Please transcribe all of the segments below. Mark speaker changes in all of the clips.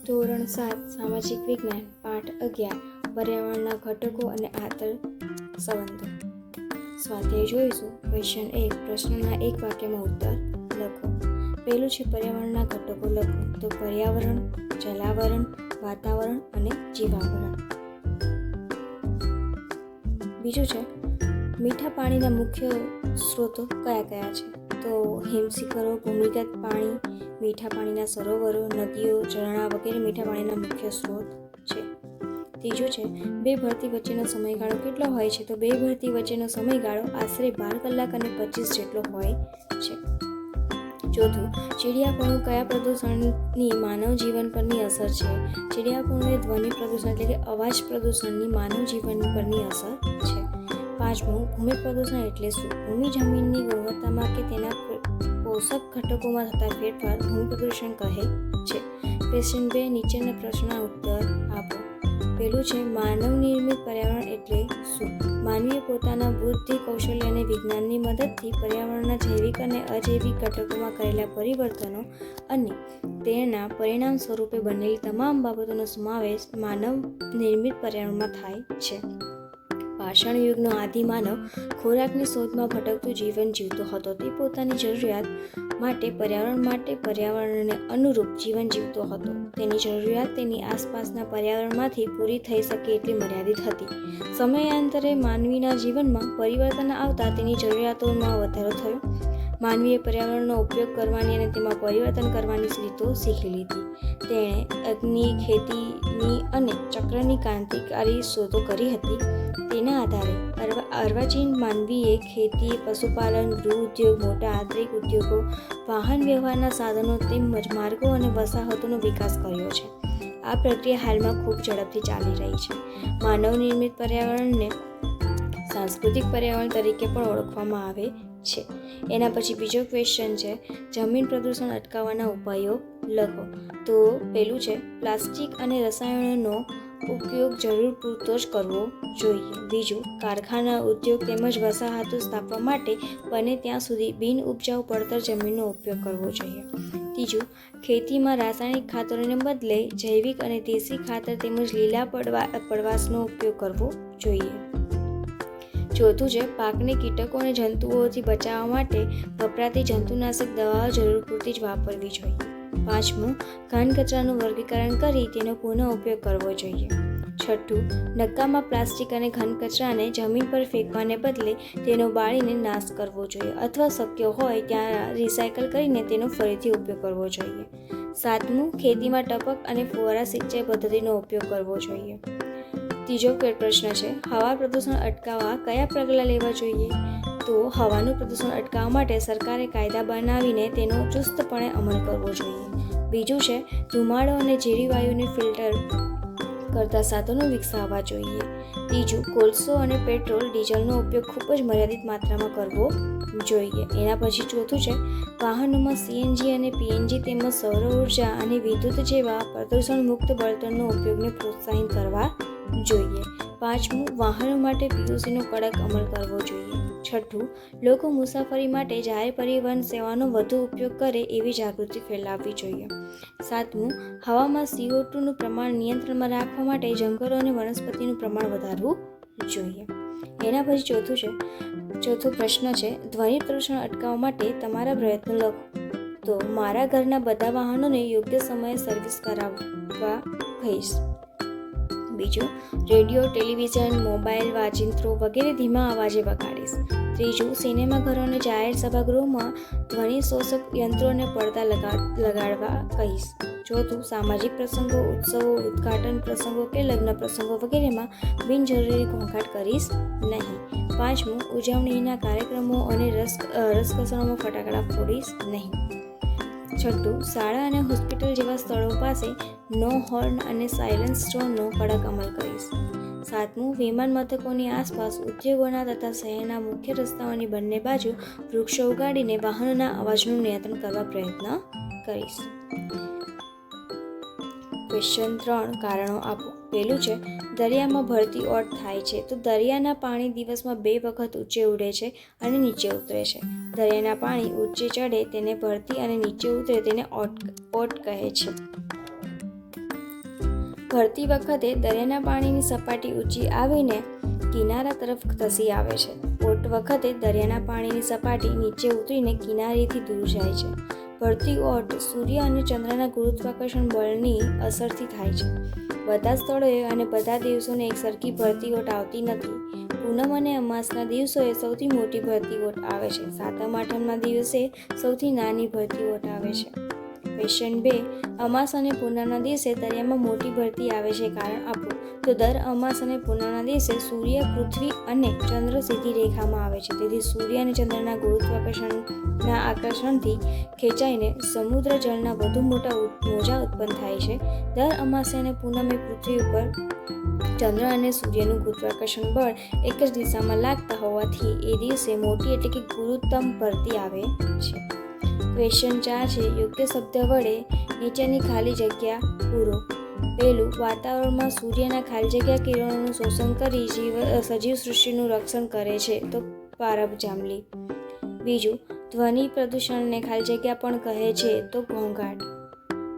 Speaker 1: ધોરણ 7 સામાજિક વિજ્ઞાન પાઠ 11 પર્યાવરણના ઘટકો અને આંતર સંબંધો. સ્વાધ્યાય જોઈશું. ક્વેશ્ચન 1 પ્રશ્નના એક વાક્યમાં ઉત્તર લખો. પહેલું છે પર્યાવરણના ઘટકો લખો. તો પર્યાવરણ, જલાવરણ, વાતાવરણ અને જીવાવરણ. બીજું છે મીઠા પાણીના મુખ્ય સ્ત્રોતો કયા કયા છે? તો હિમશિખરો, ભૂમિગત પાણી, મીઠા પાણીના સરોવરો, નદીઓ, ઝરણા વગેરે મીઠા પાણીના મુખ્ય સ્ત્રોત છે. ત્રીજું છે બે ભરતી વચ્ચેનો સમયગાળો કેટલો હોય છે? તો બે ભરતી વચ્ચેનો સમયગાળો આશરે 12 કલાક અને 25 જેટલો હોય છે. ચોથું, ચીડિયાપણું કયા પ્રદૂષણની માનવ જીવન પરની અસર છે? ચીડિયાપણું એ ધ્વનિ પ્રદૂષણ એટલે કે અવાજ પ્રદૂષણની માનવ જીવન પરની અસર છે. પાંચમું, ભૂમિ પ્રદૂષણ એટલે શું? ભૂમિ જમીનની ગુણવત્તામાં કે તેના પોષક ઘટકોમાં થતા ફેરફાર ભૂમિ પ્રદૂષણ કહે છે. ક્વેશ્ચન 2 નીચેના પ્રશ્નના ઉત્તર આપો. પહેલું છે માનવ નિર્મિત પર્યાવરણ એટલે શું? માનવીએ પોતાના બુદ્ધિ, કૌશલ્ય અને વિજ્ઞાનની મદદથી પર્યાવરણના જૈવિક અને અજૈવિક ઘટકોમાં કરેલા પરિવર્તનો અને તેના પરિણામ સ્વરૂપે બનેલી તમામ બાબતોનો સમાવેશ માનવ નિર્મિત પર્યાવરણમાં થાય છે. પાષાણ યુગનો આદિમાનવ ખોરાકની શોધમાં ભટકતું જીવન જીવતો હતો. તે પોતાની જરૂરિયાત માટે પર્યાવરણને અનુરૂપ જીવન જીવતો હતો. તેની જરૂરિયાત તેની આસપાસના પર્યાવરણમાંથી પૂરી થઈ શકે એટલી મર્યાદિત હતી. સમયાંતરે માનવીના જીવનમાં પરિવર્તન આવતા તેની જરૂરિયાતોમાં વધારો થયો. માનવીએ પર્યાવરણનો ઉપયોગ કરવાની અને તેમાં પરિવર્તન કરવાની રીતો શીખી લીધી. તેણે અગ્નિ, ખેતીની અને ચક્રની ક્રાંતિકારી શોધો કરી હતી. તેના આધારે અર્વાચીન માનવીએ ખેતી, પશુપાલન, ગૃહ ઉદ્યોગ, મોટા આંતરિક ઉદ્યોગો, વાહન વ્યવહારના સાધનો તેમજ માર્ગો અને વસાહતોનો વિકાસ કર્યો છે. આ પ્રક્રિયા હાલમાં ખૂબ ઝડપથી ચાલી રહી છે. માનવ નિર્મિત પર્યાવરણને સાંસ્કૃતિક પર્યાવરણ તરીકે પણ ઓળખવામાં આવે છે. એના પછી બીજો ક્વેશ્ચન છે જમીન પ્રદૂષણ અટકાવવાના ઉપાયો લખો. તો પહેલું છે પ્લાસ્ટિક અને રસાયણોનો ઉપયોગ જરૂર પૂરતો જ કરવો જોઈએ. બીજું, કારખાના, ઉદ્યોગ તેમજ વસાહતો સ્થાપવા માટે બને ત્યાં સુધી બિન ઉપજાઉ પડતર જમીનનો ઉપયોગ કરવો જોઈએ. ત્રીજું, ખેતીમાં રાસાયણિક ખાતરોને બદલે જૈવિક અને દેશી ખાતર તેમજ લીલા પડવાશનો ઉપયોગ કરવો જોઈએ. ચોથું છે પાકને કીટકો અને જંતુઓથી બચાવવા માટે વપરાતી જંતુનાશક દવાઓ જરૂર પૂરતી જ વાપરવી જોઈએ. પાંચમું, ઘન કચરાનું વર્ગીકરણ કરી તેનો પુનઃ ઉપયોગ કરવો જોઈએ. છઠ્ઠું, નકામા પ્લાસ્ટિક અને ઘન કચરાને જમીન પર ફેંકવાને બદલે તેનો બાળીને નાશ કરવો જોઈએ અથવા શક્ય હોય ત્યાં રિસાયકલ કરીને તેનો ફરીથી ઉપયોગ કરવો જોઈએ. સાતમું, ખેતીમાં ટપક અને ફુવારા સિંચાઈ પદ્ધતિનો ઉપયોગ કરવો જોઈએ. ત્રીજો પ્રશ્ન છે હવા પ્રદૂષણ અટકાવવા કયા પગલાં લેવા જોઈએ? તો હવાનું પ્રદૂષણ અટકાવવા માટે સરકારે કાયદા બનાવીને તેનો ચુસ્તપણે અમલ કરવો જોઈએ. બીજું છે ધુમાડો અને ઝેરી વાયુને ફિલ્ટર કરતા સાધનો વિકસાવવા જોઈએ. ત્રીજું, કોલસો અને પેટ્રોલ ડીઝલનો ઉપયોગ ખૂબ જ મર્યાદિત માત્રામાં કરવો જોઈએ. એના પછી ચોથું છે વાહનોમાં સીએનજી અને પીએનજી તેમજ સૌર ઉર્જા અને વિદ્યુત જેવા પ્રદૂષણ મુક્ત બળતણનો ઉપયોગને પ્રોત્સાહિત કરવા જોઈએ. પાંચમું, વાહનો માટે પીયુસીનો કડક અમલ કરવો જોઈએ. છઠ્ઠું, લોકો મુસાફરી માટે જાહેર પરિવહન સેવાનો વધુ ઉપયોગ કરે એવી જાગૃતિ ફેલાવવી જોઈએ. સાતમું, હવામાં CO2નું પ્રમાણ નિયંત્રણમાં રાખવા માટે જંગલો અને વનસ્પતિનું પ્રમાણ વધારવું જોઈએ. એના પછી ચોથો પ્રશ્ન છે ધ્વનિ પ્રદૂષણ અટકાવવા માટે તમારા પ્રયત્નો લખો. તો મારા ઘરના બધા વાહનોને યોગ્ય સમયે સર્વિસ કરાવવા કહીશ. બીજું, રેડિયો, ટેલિવિઝન, મોબાઈલ, વાજિંત્રો વગેરે ધીમા અવાજે વગાડીશ. ત્રીજું, સિનેમાઘરો અને જાહેર સભાગૃહોમાં ધ્વનિ શોષક યંત્રોને પડદા લગાડવા કહીશ. ચોથું, સામાજિક પ્રસંગો, ઉત્સવો, ઉદ્ઘાટન પ્રસંગો કે લગ્ન પ્રસંગો વગેરેમાં બિનજરૂરી ઘોંઘાટ કરીશ નહીં. પાંચમું, ઉજવણીના કાર્યક્રમો અને રસકસણોમાં ફટાકડા ફોડીશ નહીં. છઠ્ઠું, શાળા અને હોસ્પિટલ જેવા સ્થળો પાસે નો હોર્ન અને સાયલન્સ ઝોનનો કડક અમલ કરીશ. સાતમું, વિમાન મથકોની આસપાસ, ઉદ્યોગોના તથા શહેરના મુખ્ય રસ્તાઓની બંને બાજુ વૃક્ષો ઉગાડીને વાહનોના અવાજનું નિયંત્રણ કરવા પ્રયત્ન કરીશ. ક્વેશ્ચન 3 કારણો આપો. પહેલું છે દરિયામાં ભરતી ઓટ થાય છે. તો દરિયાના પાણી દિવસમાં 2 વખત ઊંચે ઉડે છે અને નીચે ઉતરે છે. દરિયાના પાણી ઊંચે ચડે તેને ભરતી અને નીચે ઉતરે તેને ઓટ કહે છે. ભરતી વખતે દરિયાના પાણીની સપાટી ઊંચી આવીને કિનારા તરફ ધસી આવે છે. ઓટ વખતે દરિયાના પાણીની સપાટી નીચે ઉતરીને કિનારેથી દૂર જાય છે. ભરતી ઓટ સૂર્ય અને ચંદ્રના ગુરુત્વાકર્ષણ બળની અસરથી થાય છે. બધા સ્થળોએ અને બધા દિવસોને એક સરખી ભરતી ઓટ આવતી નથી. પૂનમ અને અમાસના દિવસોએ સૌથી મોટી ભરતી ઓટ આવે છે. સાતમ આઠમના દિવસે સૌથી નાની ભરતી ઓટ આવે છે. ક્વેશ્ચન 2. અમાસ અને પૂનમના દિવસે દરિયામાં મોટી ભરતી આવે છે, કારણ આપો. તો દર અમાસ અને પૂનમના દિવસે સૂર્ય, પૃથ્વી અને ચંદ્ર સીધી રેખામાં આવે છે. તેથી સૂર્ય અને ચંદ્રના ગુરુત્વાકર્ષણના આકર્ષણથી ખેંચાઈને સમુદ્ર જળના વધુ મોટા મોજા ઉત્પન્ન થાય છે. દર અમાસે અને પૂનમે પૃથ્વી ઉપર ચંદ્ર અને સૂર્યનું ગુરુત્વાકર્ષણ બળ એક જ દિશામાં લાગતા હોવાથી એ દિવસે મોટી એટલે કે ગુરુત્તમ ભરતી આવે છે. ક્વેશ્ચન 4 છે. યોગ્ય શબ્દ વડે નીચેની ખાલી જગ્યા પૂરો. પહેલું, વાતાવરણમાં સૂર્યના ખાલી જગ્યા કિરણોનું શોષણ કરી સજીવ સૃષ્ટિનું રક્ષણ કરે છે, તો પારબ જાંબલી. બીજું, ધ્વનિ પ્રદૂષણને ખાલી જગ્યા પણ કહે છે, તો ઘોંઘાટ.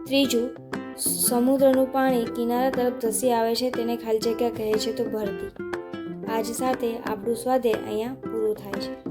Speaker 1: ત્રીજું, સમુદ્રનું પાણી કિનારા તરફ ધસી આવે છે, તેને ખાલી જગ્યા કહે છે, તો ભરતી. આજ સાથે આપણું સ્વાધ્યાય અહીંયા પૂરું થાય છે.